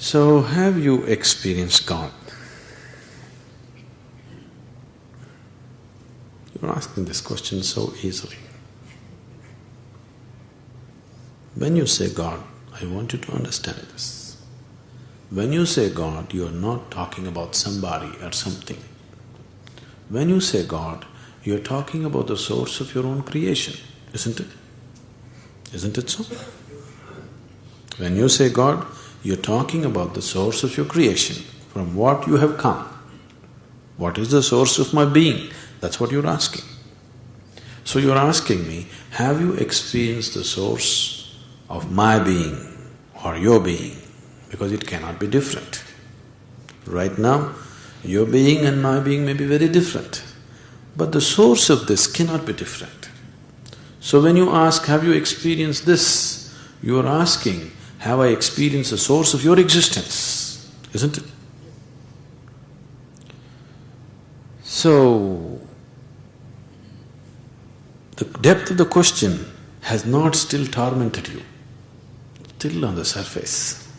So, have you experienced God? You're asking this question so easily. When you say God, I want you to understand this. When you say God, you are not talking about somebody or something. When you say God, you are talking about the source of your own creation, isn't it? Isn't it so? When you say God, you're talking about the source of your creation, from what you have come. What is the source of my being? That's what you're asking. So you're asking me, have you experienced the source of my being or your being? Because it cannot be different. Right now, your being and my being may be very different, but the source of this cannot be different. So when you ask, have you experienced this? You are asking, have I experienced the source of your existence? Isn't it? So, the depth of the question has not still tormented you, still on the surface.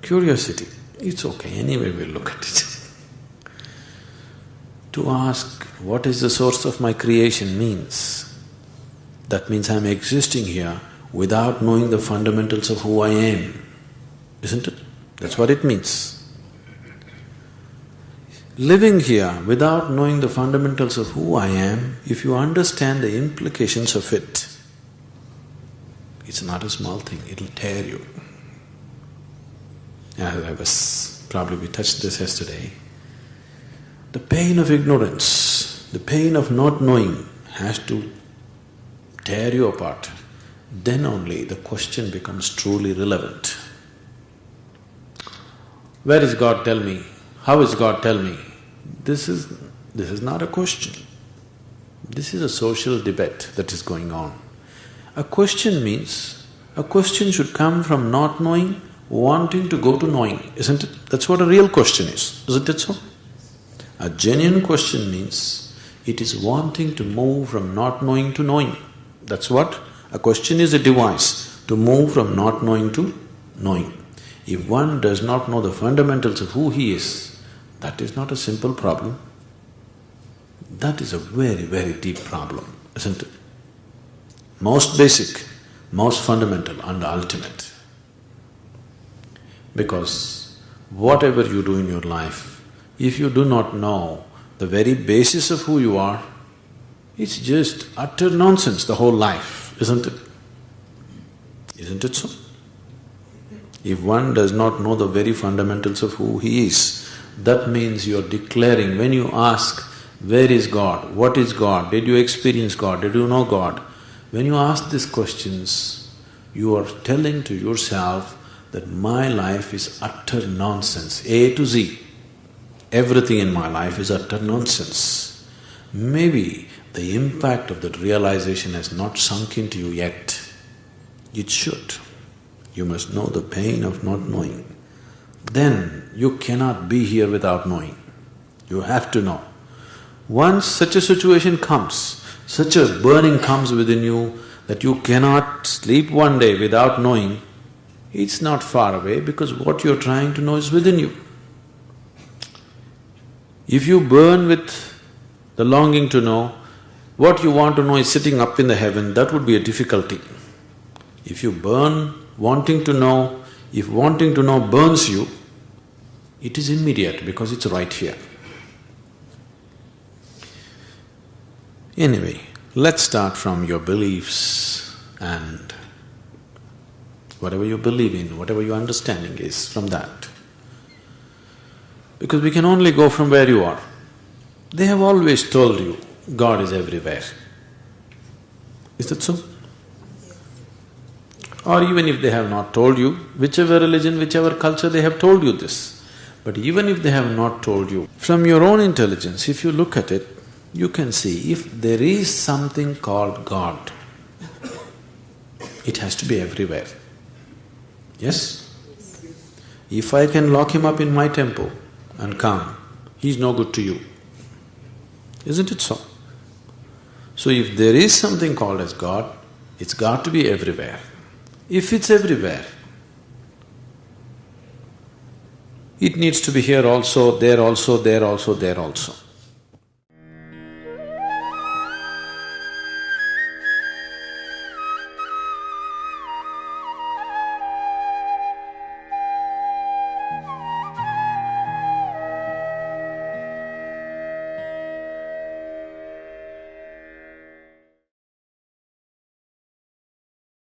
Curiosity, it's okay, anyway we'll look at it. To ask, what is the source of my creation means, that means I'm existing here without knowing the fundamentals of who I am, isn't it? That's what it means. Living here without knowing the fundamentals of who I am, if you understand the implications of it, it's not a small thing, it'll tear you. Probably we touched this yesterday. The pain of ignorance, the pain of not knowing has to tear you apart. Then only the question becomes truly relevant. Where is God? Tell me. How is God? Tell me. This is not a question. This is a social debate that is going on. A question means, a question should come from not knowing, wanting to go to knowing, isn't it? That's what a real question is, isn't it so? A genuine question means, it is wanting to move from not knowing to knowing. That's what? A question is a device to move from not knowing to knowing. If one does not know the fundamentals of who he is, that is not a simple problem. That is a very, very deep problem, isn't it? Most basic, most fundamental and ultimate. Because whatever you do in your life, if you do not know the very basis of who you are, it's just utter nonsense, the whole life, isn't it? Isn't it so? If one does not know the very fundamentals of who he is, that means you're declaring, when you ask, where is God? What is God? Did you experience God? Did you know God? When you ask these questions, you are telling to yourself that my life is utter nonsense, A to Z. Everything in my life is utter nonsense. Maybe the impact of that realization has not sunk into you yet. It should. You must know the pain of not knowing. Then you cannot be here without knowing. You have to know. Once such a situation comes, such a burning comes within you that you cannot sleep one day without knowing, it's not far away because what you're trying to know is within you. If you burn with the longing to know, what you want to know is sitting up in the heaven, that would be a difficulty. If you burn wanting to know, if wanting to know burns you, it is immediate because it's right here. Anyway, let's start from your beliefs and whatever you believe in, whatever your understanding is, from that. Because we can only go from where you are. They have always told you, God is everywhere. Is that so? Or even if they have not told you, whichever religion, whichever culture, they have told you this. But even if they have not told you, from your own intelligence, if you look at it, you can see if there is something called God, it has to be everywhere. Yes? If I can lock him up in my temple and come, he's no good to you. Isn't it so? So if there is something called as God, it's got to be everywhere. If it's everywhere, It needs to be here also, there also, there also, there also.